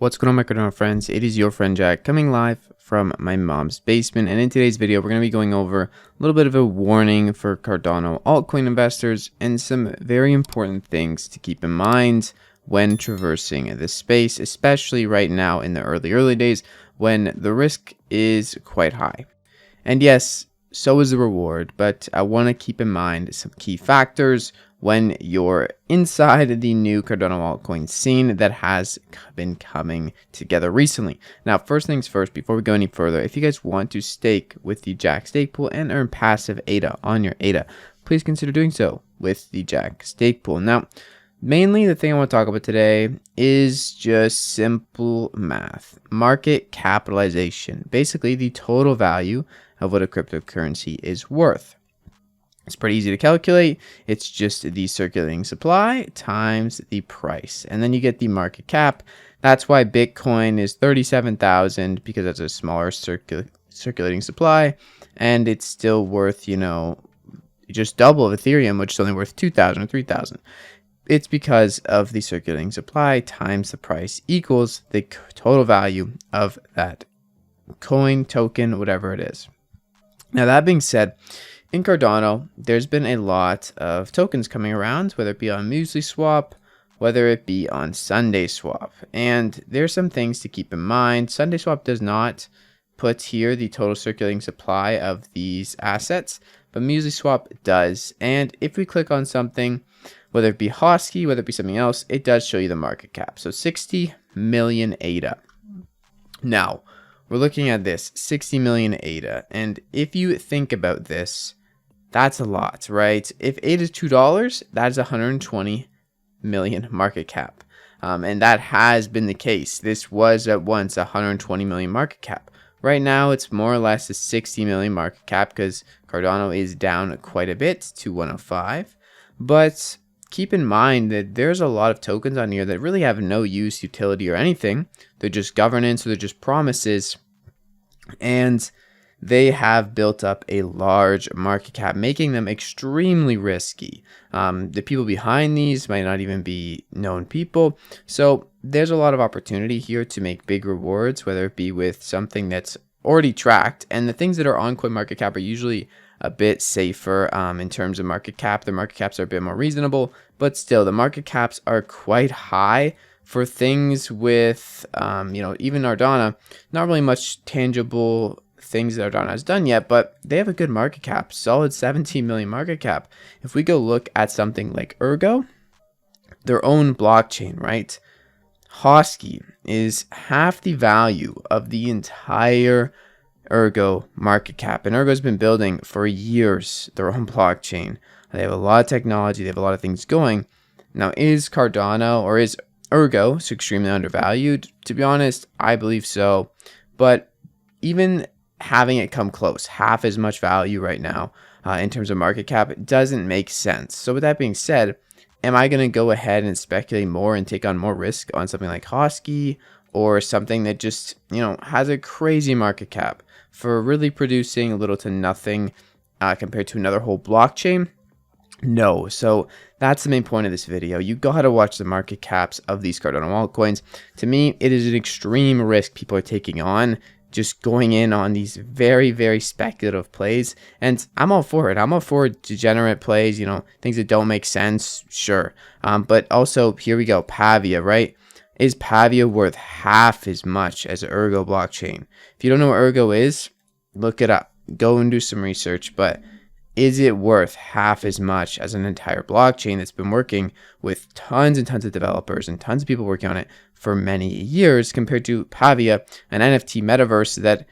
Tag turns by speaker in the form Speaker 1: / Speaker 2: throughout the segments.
Speaker 1: What's going on, my Cardano friends? It is your friend Jack coming live from my mom's basement, and in today's video we're going to be going over a little bit of a warning for Cardano altcoin investors and some very important things to keep in mind when traversing this space, especially right now in the early days when the risk is quite high. And yes, so is the reward, but I want to keep in mind some key factors when you're inside the new Cardano altcoin scene that has been coming together recently. Now, first things first, before we go any further, if you guys want to stake with the Jack stake pool and earn passive ADA on your ADA, please consider doing so with the Jack stake pool. Now, mainly the thing I want to talk about today is just simple math. Market capitalization, basically the total value of what a cryptocurrency is worth. It's pretty easy to calculate. It's just the circulating supply times the price. And then you get the market cap. That's why Bitcoin is 37,000, because that's a smaller circulating supply. And it's still worth, just double of Ethereum, which is only worth 2,000 or 3,000. It's because of the circulating supply times the price equals the total value of that coin, token, whatever it is. Now, that being said, in Cardano, there's been a lot of tokens coming around, whether it be on MuesliSwap, whether it be on SundaySwap. And there's some things to keep in mind. SundaySwap does not put here the total circulating supply of these assets, but MuesliSwap does. And if we click on something, whether it be Hosky, whether it be something else, it does show you the market cap. So 60 million ADA. Now, we're looking at this 60 million ADA. And if you think about this, that's a lot, right? If ADA is $2, that's 120 million market cap. And that has been the case. This was at once 120 million market cap. Right now, it's more or less a 60 million market cap because Cardano is down quite a bit to 105. But keep in mind that there's a lot of tokens on here that really have no use, utility, or anything. They're just governance, or they're just promises. And they have built up a large market cap, making them extremely risky. The people behind these might not even be known people. So there's a lot of opportunity here to make big rewards, whether it be with something that's already tracked. And the things that are on CoinMarketCap are usually a bit safer in terms of market cap. The market caps are a bit more reasonable, but still the market caps are quite high for things with, even Cardano, not really much tangible things that Cardano has done yet, but they have a good market cap, solid 17 million market cap. If we go look at something like Ergo, their own blockchain, right? Hosky is half the value of the entire Ergo market cap. And Ergo's been building for years their own blockchain. They have a lot of technology, they have a lot of things going. Now, is Cardano or is Ergo is extremely undervalued? To be honest, I believe so. But even having it come close, half as much value right now in terms of market cap, it doesn't make sense. So with that being said, am I going to go ahead and speculate more and take on more risk on something like Hosky or something that just, has a crazy market cap for really producing little to nothing compared to another whole blockchain? No. So that's the main point of this video. You gotta watch the market caps of these Cardano altcoins. To me, it is an extreme risk people are taking on, just going in on these very, very speculative plays. And I'm all for it. I'm all for degenerate plays, things that don't make sense, sure. But also, here we go, Pavia, right? Is Pavia worth half as much as Ergo blockchain? If you don't know what Ergo is, look it up. Go and do some research. But is it worth half as much as an entire blockchain that's been working with tons and tons of developers and tons of people working on it for many years compared to Pavia, an NFT metaverse that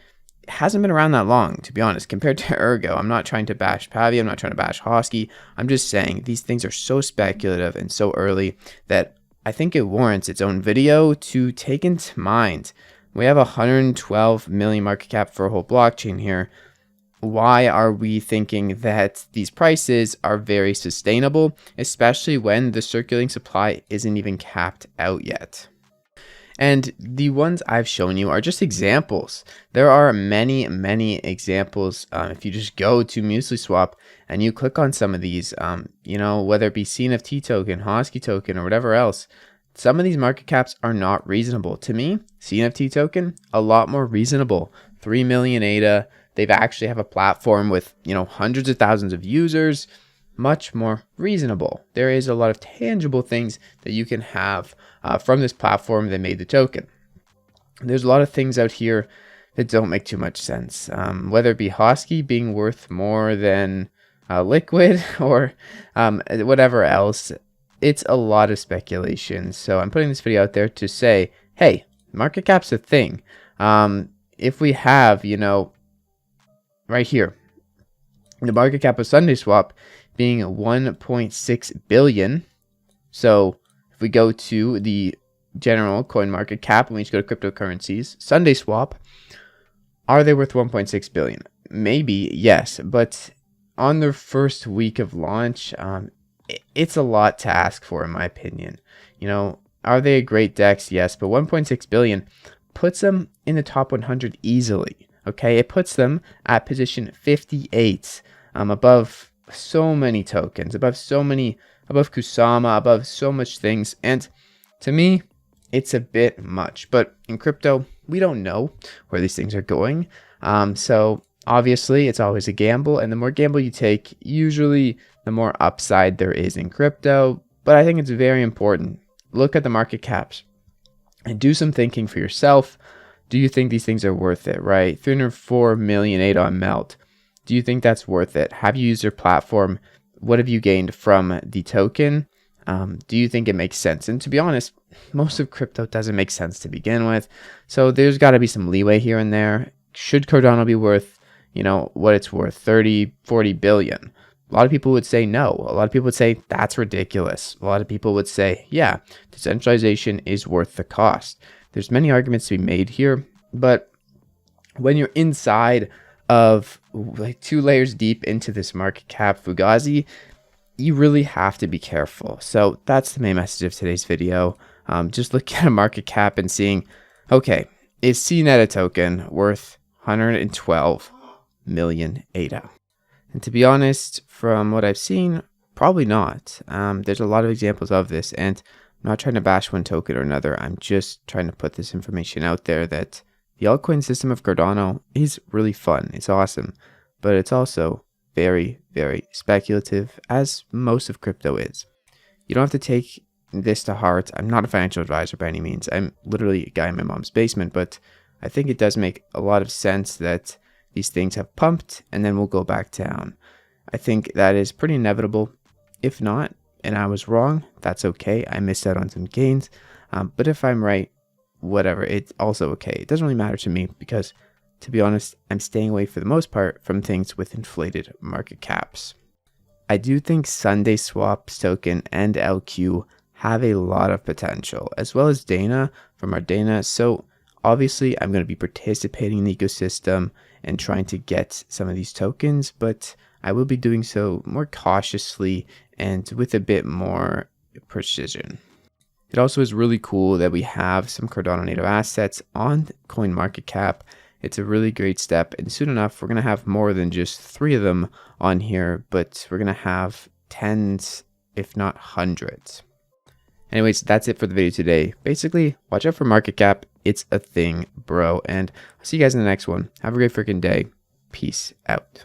Speaker 1: hasn't been around that long, to be honest, compared to Ergo? I'm not trying to bash Pavia. I'm not trying to bash Hosky. I'm just saying these things are so speculative and so early that I think it warrants its own video to take into mind. We have 112 million market cap for a whole blockchain here. Why are we thinking that these prices are very sustainable, especially when the circulating supply isn't even capped out yet? And the ones I've shown you are just examples. There are many, many examples. If you just go to MuesliSwap and you click on some of these, whether it be CNFT token, Hosky token, or whatever else, some of these market caps are not reasonable. To me, CNFT token, a lot more reasonable. 3 million ADA. They've actually have a platform with, hundreds of thousands of users. Much more reasonable. There is a lot of tangible things that you can have from this platform that made the token. There's a lot of things out here that don't make too much sense. Whether it be Hosky being worth more than Liquid or whatever else, it's a lot of speculation. So I'm putting this video out there to say, hey, market cap's a thing. If we have, right here, the market cap of SundaeSwap being 1.6 billion. So if we go to the general coin market cap and we just go to cryptocurrencies, SundaeSwap, are they worth 1.6 billion? Maybe, yes, but on their first week of launch, it's a lot to ask for, in my opinion. Are they a great DEX? Yes, but 1.6 billion puts them in the top 100 easily. Okay, it puts them at position 58, above so many tokens, above Kusama, above so much things. And to me, it's a bit much. But in crypto, we don't know where these things are going. So obviously, it's always a gamble. And the more gamble you take, usually the more upside there is in crypto. But I think it's very important. Look at the market caps and do some thinking for yourself. Do you think these things are worth it, right? 304 million ADA on Melt. Do you think that's worth it? Have you used their platform? What have you gained from the token? Do you think it makes sense? And to be honest, most of crypto doesn't make sense to begin with. So there's got to be some leeway here and there. Should Cardano be worth, what it's worth, 30, 40 billion? A lot of people would say no. A lot of people would say that's ridiculous. A lot of people would say, yeah, decentralization is worth the cost. There's many arguments to be made here, but when you're inside of like 2 layers deep into this market cap Fugazi, you really have to be careful. So that's the main message of today's video. Just looking at a market cap and seeing, okay, is CNET a token worth 112 million ADA? And to be honest, from what I've seen, probably not. There's a lot of examples of this, and I'm not trying to bash one token or another. I'm just trying to put this information out there that the altcoin system of Cardano is really fun. It's awesome, but it's also very, very speculative, as most of crypto is. You don't have to take this to heart. I'm not a financial advisor by any means. I'm literally a guy in my mom's basement, but I think it does make a lot of sense that these things have pumped and then will go back down. I think that is pretty inevitable. If not, and I was wrong, that's okay. I missed out on some gains. But if I'm right, whatever, it's also okay. It doesn't really matter to me because, to be honest, I'm staying away for the most part from things with inflated market caps. I do think SundaeSwap's token and LQ have a lot of potential, as well as Dana from our Dana. So obviously, I'm going to be participating in the ecosystem and trying to get some of these tokens, but I will be doing so more cautiously and with a bit more precision. It also is really cool that we have some Cardano native assets on CoinMarketCap. It's a really great step, and soon enough, we're going to have more than just 3 of them on here, but we're going to have tens, if not hundreds. Anyways, that's it for the video today. Basically, watch out for market cap. It's a thing, bro. And I'll see you guys in the next one. Have a great freaking day. Peace out.